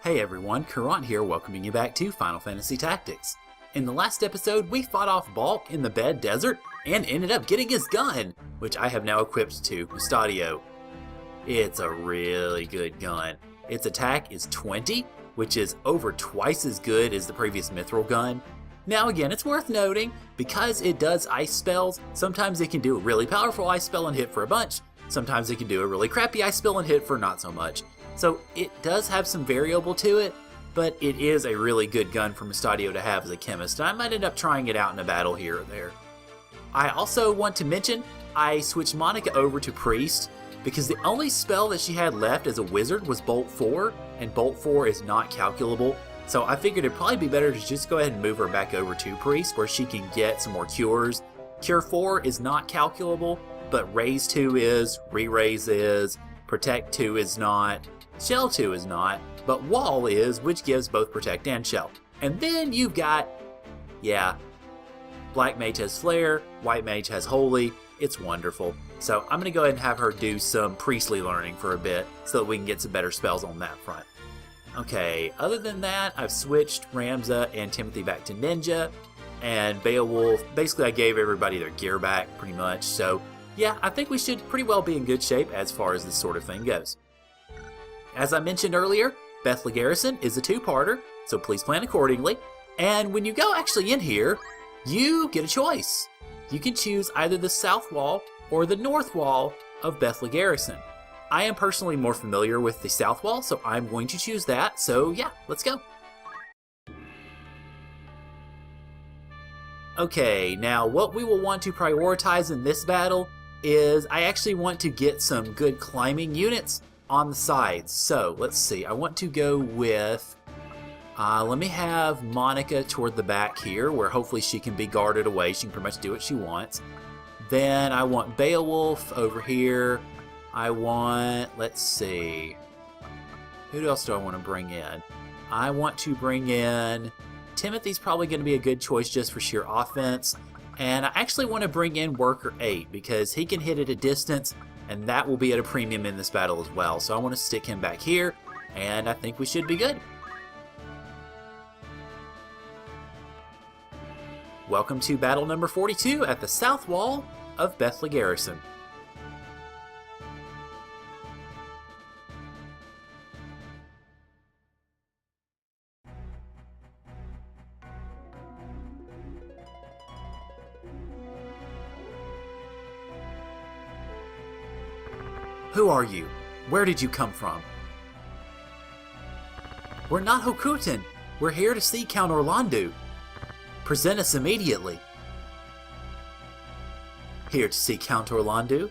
Hey everyone, Caront here, welcoming you back to Final Fantasy Tactics. In the last episode, we fought off Balk in the Bed Desert and ended up getting his gun, which I have now equipped to Mustadio. It's a really good gun. Its attack is 20, which is over twice as good as the previous Mithril gun. Now again, it's worth noting, because it does ice spells, sometimes it can do a really powerful ice spell and hit for a bunch, sometimes it can do a really crappy ice spell and hit for not so much. So it does have some variable to it, but it is a really good gun for Mustadio to have as a chemist, and I might end up trying it out in a battle here or there. I also want to mention, I switched Monica over to Priest, because the only spell that she had left as a wizard was Bolt 4, and Bolt 4 is not calculable, so I figured it'd probably be better to just go ahead and move her back over to Priest, where she can get some more cures. Cure 4 is not calculable, but Raise 2 is, Re-Raise is, Protect 2 is not, Shell 2 is not, but Wall is, which gives both Protect and Shell. And then you've got, Black Mage has Flare, White Mage has Holy. It's wonderful. So I'm going to go ahead and have her do some priestly learning for a bit so that we can get some better spells on that front. Okay, other than that, I've switched Ramza and Timothy back to Ninja, and Beowulf, basically I gave everybody their gear back pretty much, so yeah, I think we should pretty well be in good shape as far as this sort of thing goes. As I mentioned earlier, Bethla Garrison is a two-parter, so please plan accordingly. And when you go actually in here, you get a choice. You can choose either the south wall or the north wall of Bethla Garrison. I am personally more familiar with the south wall, so I'm going to choose that. So yeah, let's go. Okay, now what we will want to prioritize in this battle is I actually want to get some good climbing units on the sides. So let's see, I want to go with, let me have Monica toward the back here where hopefully she can be guarded away. She can pretty much do what she wants. Then I want Beowulf over here. I want, let's see, who else do I want to bring in? I want to bring in, Timothy's probably going to be a good choice just for sheer offense. And I actually want to bring in Worker 8 because he can hit at a distance, and that will be at a premium in this battle as well. So I want to stick him back here, and I think we should be good. Welcome to battle number 42 at the south wall of Bethla Garrison. Who are you? Where did you come from? We're not Hokutin. We're here to see Count Orlandu. Present us immediately. Here to see Count Orlandu?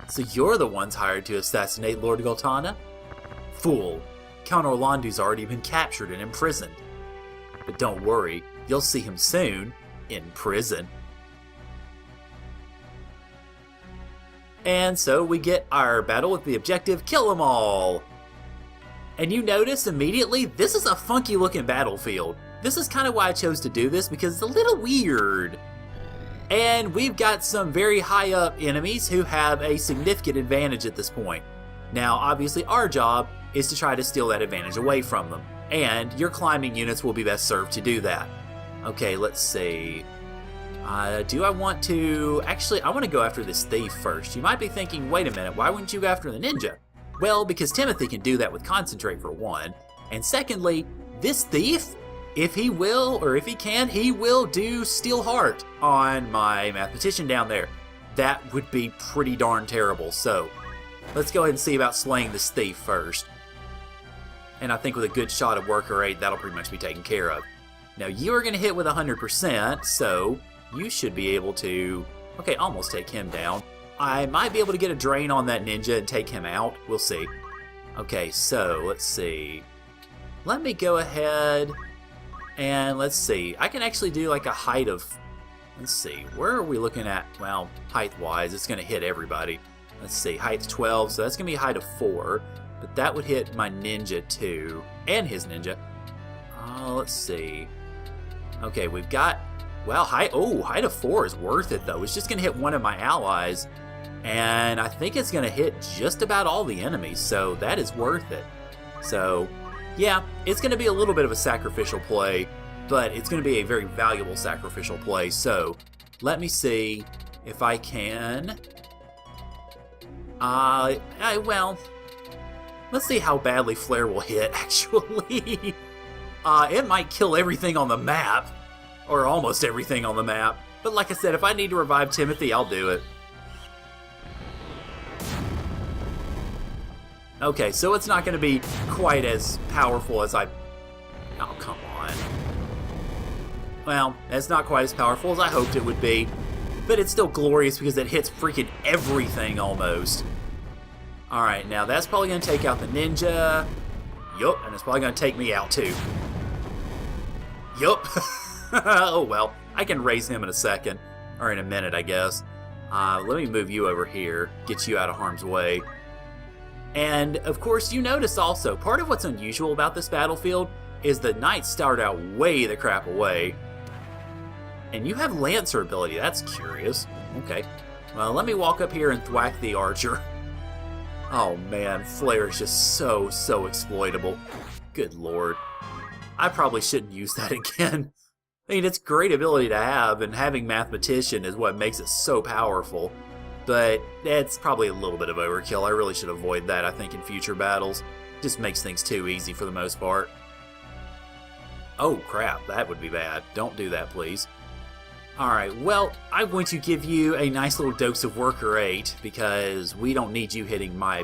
So you're the ones hired to assassinate Lord Goltana? Fool. Count Orlandu's already been captured and imprisoned. But don't worry, you'll see him soon in prison. And so we get our battle with the objective, kill them all. And you notice immediately, this is a funky looking battlefield. This is kind of why I chose to do this, because it's a little weird. And we've got some very high up enemies who have a significant advantage at this point. Now, obviously our job is to try to steal that advantage away from them. And your climbing units will be best served to do that. Okay, let's see. Do I want to... Actually, I want to go after this thief first. You might be thinking, wait a minute, why wouldn't you go after the ninja? Well, because Timothy can do that with concentrate for one. And secondly, this thief, if he will, or if he can, he will do Steel Heart on my mathematician down there. That would be pretty darn terrible. So, let's go ahead and see about slaying this thief first. And I think with a good shot of Worker 8, that'll pretty much be taken care of. Now, you are going to hit with 100%, so you should be able to, okay, almost take him down. I might be able to get a drain on that ninja and take him out. We'll see. Okay, so let's see. Let me go ahead and let's see. I can actually do like a height of, let's see, where are we looking at? Well, height-wise, it's going to hit everybody. Let's see, height's 12, so that's going to be a height of 4. But that would hit my ninja too, and his ninja. Let's see. Okay, we've got, well, height of 4 is worth it though. It's just going to hit one of my allies. And I think it's going to hit just about all the enemies, so that is worth it. So Yeah, it's going to be a little bit of a sacrificial play, but it's going to be a very valuable sacrificial play. So, let me see if I can... well, let's see how badly Flare will hit, actually. It might kill everything on the map, or almost everything on the map. But like I said, if I need to revive Timothy, I'll do it. Okay, so it's not going to be quite as powerful as I... Oh, come on. Well, it's not quite as powerful as I hoped it would be, but it's still glorious because it hits freaking everything almost. Alright, now that's probably going to take out the ninja. Yup, and it's probably going to take me out too. Yup. Oh well, I can raise him in a second. Or in a minute, I guess. Let me move you over here, get you out of harm's way. And, of course, you notice also, part of what's unusual about this battlefield is the knights start out way the crap away. And you have Lancer ability, that's curious. Okay, well, let me walk up here and thwack the archer. Oh man, Flare is just so exploitable. Good lord. I probably shouldn't use that again. I mean, it's a great ability to have, and having Mathematician is what makes it so powerful. But it's probably a little bit of overkill. I really should avoid that, I think, in future battles. Just makes things too easy for the most part. Oh crap, that would be bad. Don't do that, please. Alright, well, I'm going to give you a nice little dose of Worker 8, because we don't need you hitting my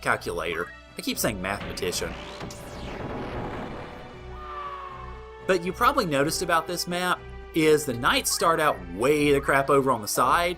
calculator. I keep saying Mathematician. But you probably noticed about this map is the knights start out way the crap over on the side.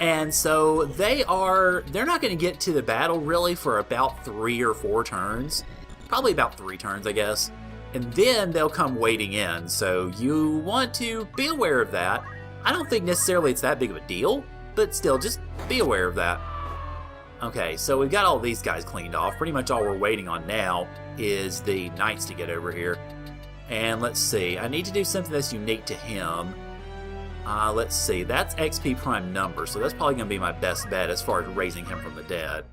And so they're not going to get to the battle really for about 3 or 4 turns. Probably about 3 turns, I guess. And then they'll come wading in, so you want to be aware of that. I don't think necessarily it's that big of a deal, but still, just be aware of that. Okay, so we've got all these guys cleaned off. Pretty much all we're waiting on now is the knights to get over here. And let's see, I need to do something that's unique to him. Let's see, that's XP prime number, so that's probably going to be my best bet as far as raising him from the dead.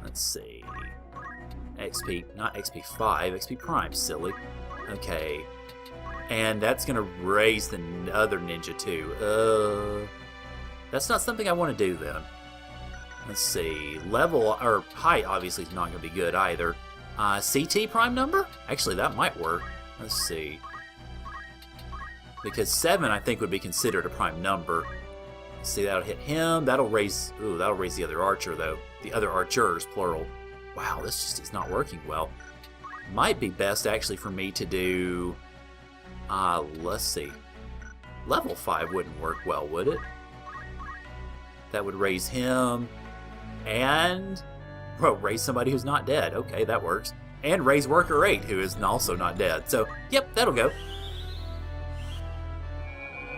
Let's see. XP, not XP5, XP prime, silly. Okay. And that's going to raise the other ninja too. That's not something I want to do then. Let's see. Level, or height obviously is not going to be good either. CT prime number? Actually, that might work. Let's see. Because 7, I think, would be considered a prime number. Let's see, that'll hit him. That'll raise... Ooh, that'll raise the other archer, though. The other archers, plural. Wow, this just is not working well. Might be best, actually, for me to do... let's see. Level 5 wouldn't work well, would it? That would raise him. And... Well, raise somebody who's not dead. Okay, that works. And raise Worker 8, who is also not dead. So, yep, that'll go.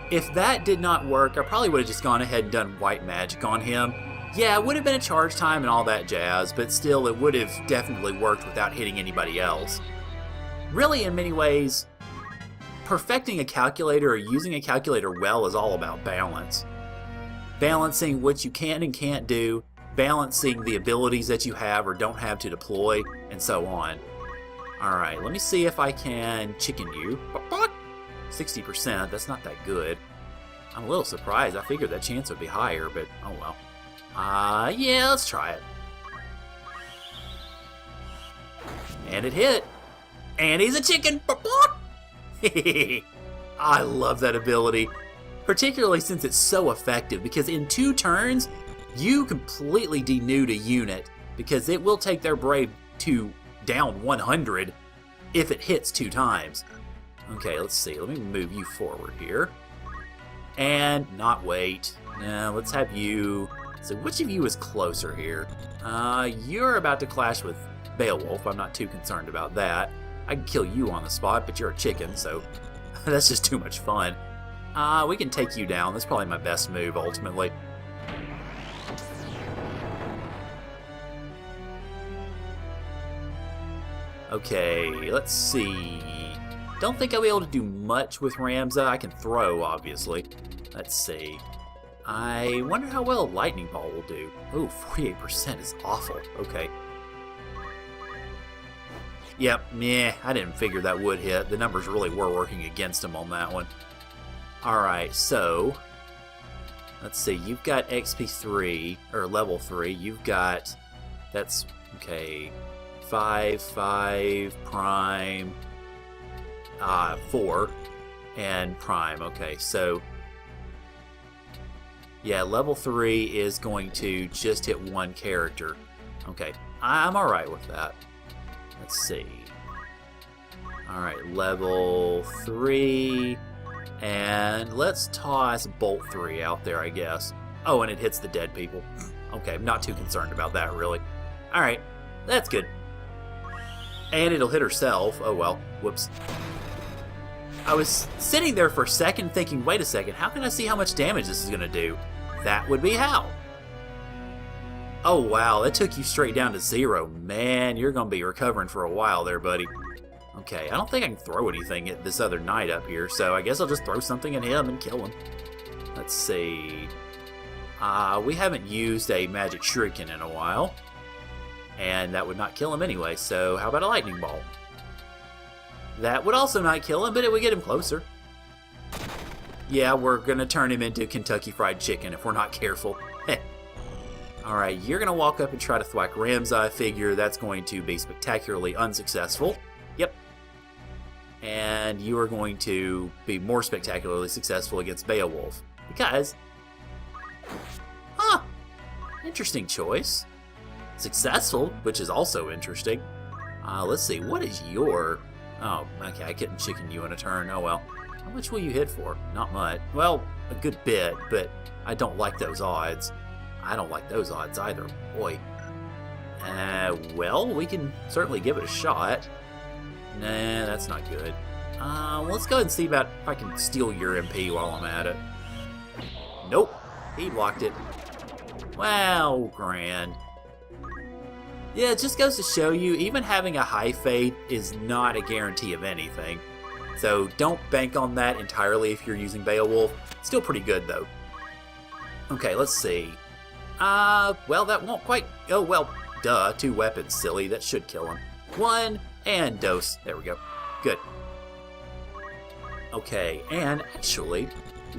If that did not work, I probably would have just gone ahead and done white magic on him. Yeah, it would have been a charge time and all that jazz, but still, it would have definitely worked without hitting anybody else. Really, in many ways, perfecting a calculator or using a calculator well is all about balance. Balancing what you can and can't do, balancing the abilities that you have or don't have to deploy, and so on. Alright, let me see if I can chicken you. 60%, that's not that good. I'm a little surprised. I figured that chance would be higher, but oh well. Yeah, let's try it. And it hit. And he's a chicken. I love that ability. Particularly since it's so effective, because in 2 turns, you completely denude a unit, because it will take their brave to down 100 if it hits 2 times. Okay, let's see. Let me move you forward here. And not wait. No, let's have you... So which of you is closer here? You're about to clash with Beowulf. I'm not too concerned about that. I can kill you on the spot, but you're a chicken, so that's just too much fun. We can take you down. That's probably my best move, ultimately. Okay, let's see. Don't think I'll be able to do much with Ramza. I can throw, obviously. Let's see. I wonder how well a lightning ball will do. Ooh, 48% is awful. Okay. Yep, meh, I didn't figure that would hit. The numbers really were working against him on that one. Alright, so let's see, you've got XP3, or level 3, you've got, that's, okay, 5, 5, prime, 4, and prime, okay, so, yeah, level 3 is going to just hit one character. Okay, I'm alright with that. Let's see. Alright, level 3. And let's toss Bolt 3 out there, I guess. Oh, and it hits the dead people. Okay, I'm not too concerned about that, really. Alright, that's good. And it'll hit herself. Oh well, whoops. I was sitting there for a second thinking, wait a second, how can I see how much damage this is going to do? That would be how. Oh wow, that took you straight down to 0. Man, you're going to be recovering for a while there, buddy. Okay, I don't think I can throw anything at this other knight up here, so I guess I'll just throw something at him and kill him. Let's see. We haven't used a magic shuriken in a while. And that would not kill him anyway, so how about a lightning ball? That would also not kill him, but it would get him closer. Yeah, we're going to turn him into Kentucky Fried Chicken if we're not careful. Alright, you're going to walk up and try to thwack Ram's. I figure that's going to be spectacularly unsuccessful. Yep. And you are going to be more spectacularly successful against Beowulf. Because... Huh! Interesting choice. Successful, which is also interesting. Let's see, what is your... Oh, okay, I couldn't chicken you in a turn. Oh well. How much will you hit for? Not much. Well, a good bit, but I don't like those odds. I don't like those odds either. Boy. Well, we can certainly give it a shot. Nah, that's not good. Let's go ahead and see about if I can steal your MP while I'm at it. Nope. He blocked it. Wow, grand. Yeah, it just goes to show you, even having a high faith is not a guarantee of anything. So don't bank on that entirely if you're using Beowulf. Still pretty good, though. Okay, let's see. Well, that won't quite... Oh, well, duh, 2 weapons, silly. That should kill him. 1, and dose. There we go. Good. Okay, and actually,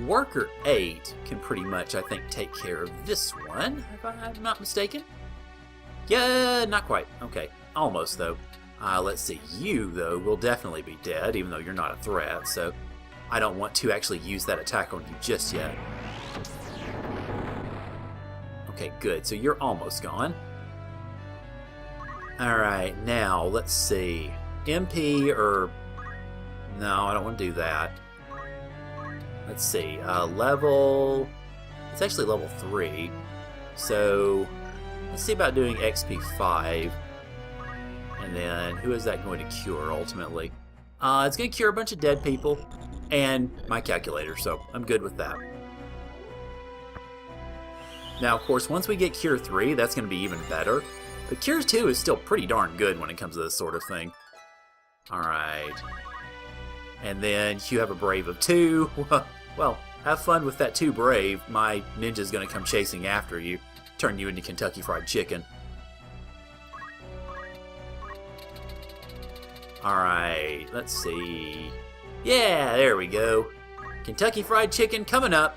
Worker 8 can pretty much, I think, take care of this one, if I'm not mistaken. Yeah, not quite. Okay, almost, though. Let's see. You, though, will definitely be dead, even though you're not a threat, so I don't want to actually use that attack on you just yet. Okay, good. So you're almost gone. Alright, now, let's see. MP or... No, I don't want to do that. Let's see. Level... It's actually level 3. So... Let's see about doing XP 5. And then, who is that going to cure, ultimately? It's going to cure a bunch of dead people. And my calculator, so I'm good with that. Now, of course, once we get Cure 3, that's going to be even better. But Cure 2 is still pretty darn good when it comes to this sort of thing. Alright. And then you have a Brave of 2. Well, have fun with that 2 Brave. My ninja's going to come chasing after you. Turn you into Kentucky Fried Chicken. Alright, let's see. Yeah, there we go. Kentucky Fried Chicken coming up.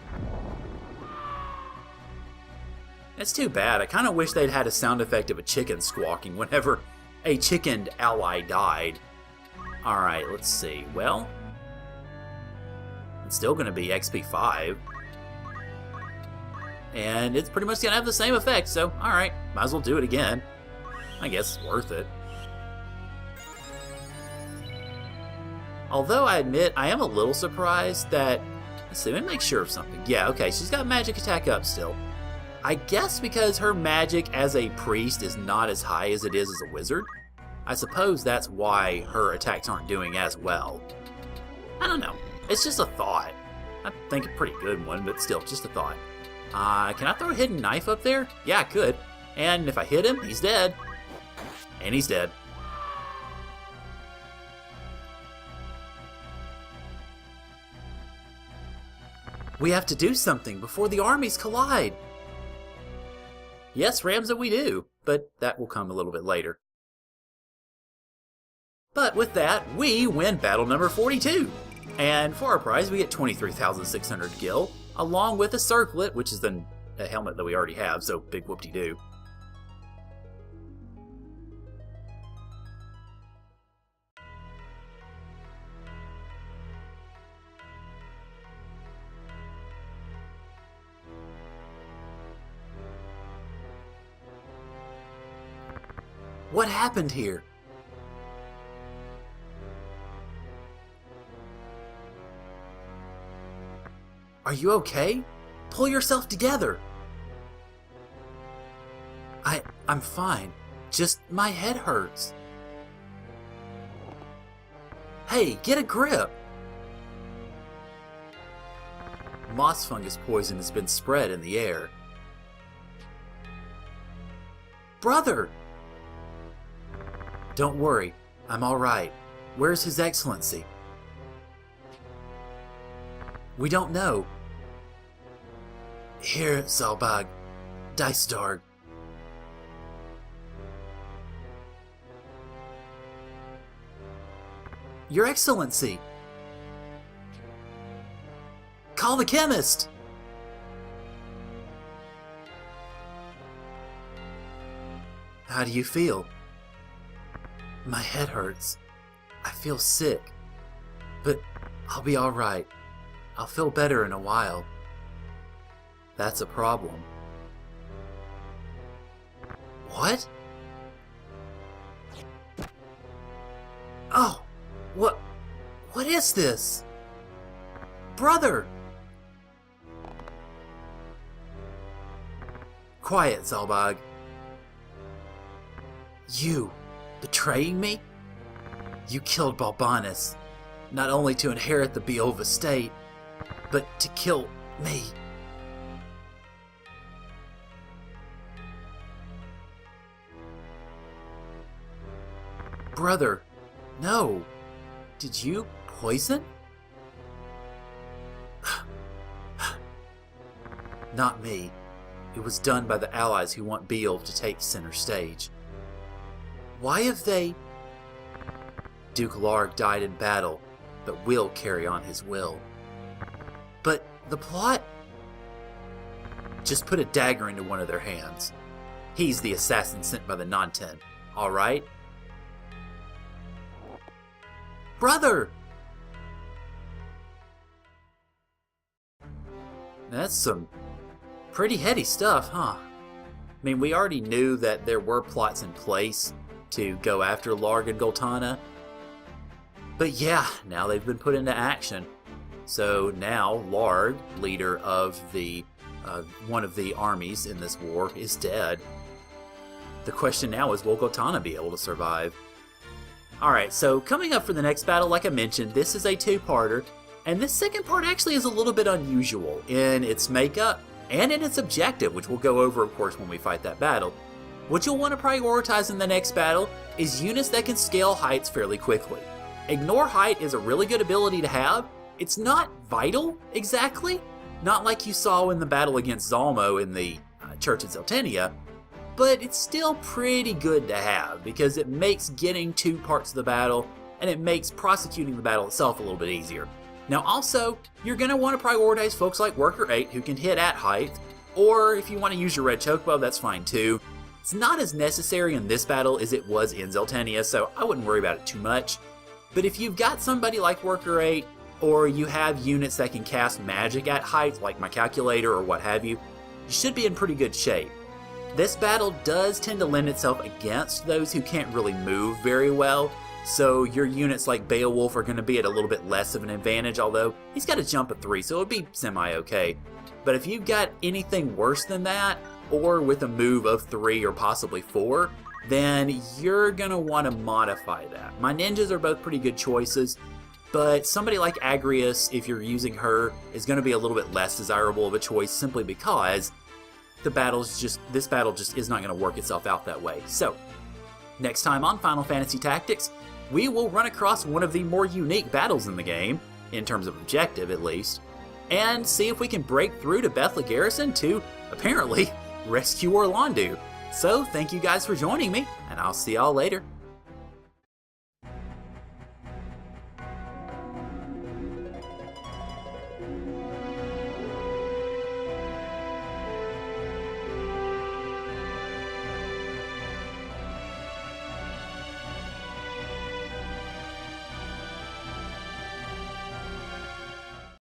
That's too bad. I kind of wish they'd had a sound effect of a chicken squawking whenever a chickened ally died. Alright, let's see. Well, it's still going to be XP 5. And it's pretty much going to have the same effect, so alright, might as well do it again. I guess it's worth it. Although I admit, I am a little surprised that... Let's see, let me make sure of something. Yeah, okay, she's got magic attack up still. I guess because her magic as a priest is not as high as it is as a wizard. I suppose that's why her attacks aren't doing as well. I don't know. It's just a thought. I think a pretty good one, but still, just a thought. Can I throw a hidden knife up there? Yeah, I could. And if I hit him, he's dead. And he's dead. We have to do something before the armies collide. Yes, Ramza, we do, but that will come a little bit later. But with that, we win battle number 42. And for our prize, we get 23,600 gil, along with a circlet, which is a helmet that we already have, so big whoop-de-doo. What happened here? Are you okay? Pull yourself together. I'm fine. Just my head hurts. Hey, get a grip. Moss fungus poison has been spread in the air. Brother! Don't worry, I'm all right. Where's His Excellency? We don't know. Here, Zalbag. Dicedard. Your Excellency! Call the chemist! How do you feel? My head hurts. I feel sick. But I'll be alright. I'll feel better in a while. That's a problem. What? Oh! What is this? Brother! Quiet, Zalbag. You betraying me? You killed Balbanis, not only to inherit the Beov estate, but to kill me. Brother, no. Did you poison? Not me. It was done by the allies who want Beov to take center stage. Why have they... Duke Larg died in battle, but will carry on his will. But the plot... Just put a dagger into one of their hands. He's the assassin sent by the Nanten, alright? Brother! That's some pretty heady stuff, huh? I mean, we already knew that there were plots in place to go after Larg and Goltana. But yeah, now they've been put into action. So now Larg, leader of the one of the armies in this war, is dead. The question now is, will Goltana be able to survive? Alright, so coming up for the next battle, like I mentioned, this is a two-parter, and this second part actually is a little bit unusual in its makeup and in its objective, which we'll go over, of course, when we fight that battle. What you'll want to prioritize in the next battle is units that can scale heights fairly quickly. Ignore height is a really good ability to have. It's not vital, exactly, not like you saw in the battle against Zalmo in the Church of Zeltenia, but it's still pretty good to have because it makes getting to parts of the battle and it makes prosecuting the battle itself a little bit easier. Now also, you're going to want to prioritize folks like Worker 8 who can hit at height, or if you want to use your red chocobo, that's fine too. It's not as necessary in this battle as it was in Zeltenia, so I wouldn't worry about it too much. But if you've got somebody like Worker 8, or you have units that can cast magic at height, like my calculator or what have you, you should be in pretty good shape. This battle does tend to lend itself against those who can't really move very well, so your units like Beowulf are going to be at a little bit less of an advantage, although he's got a jump of 3, so it'll be semi-okay. But if you've got anything worse than that, or with a move of 3 or possibly 4, then you're going to want to modify that. My ninjas are both pretty good choices, but somebody like Agrius, if you're using her, is going to be a little bit less desirable of a choice simply because this battle just is not going to work itself out that way. So, next time on Final Fantasy Tactics, we will run across one of the more unique battles in the game, in terms of objective at least, and see if we can break through to Bethla Garrison to, apparently, rescue Orlandu. So, thank you guys for joining me, and I'll see y'all later.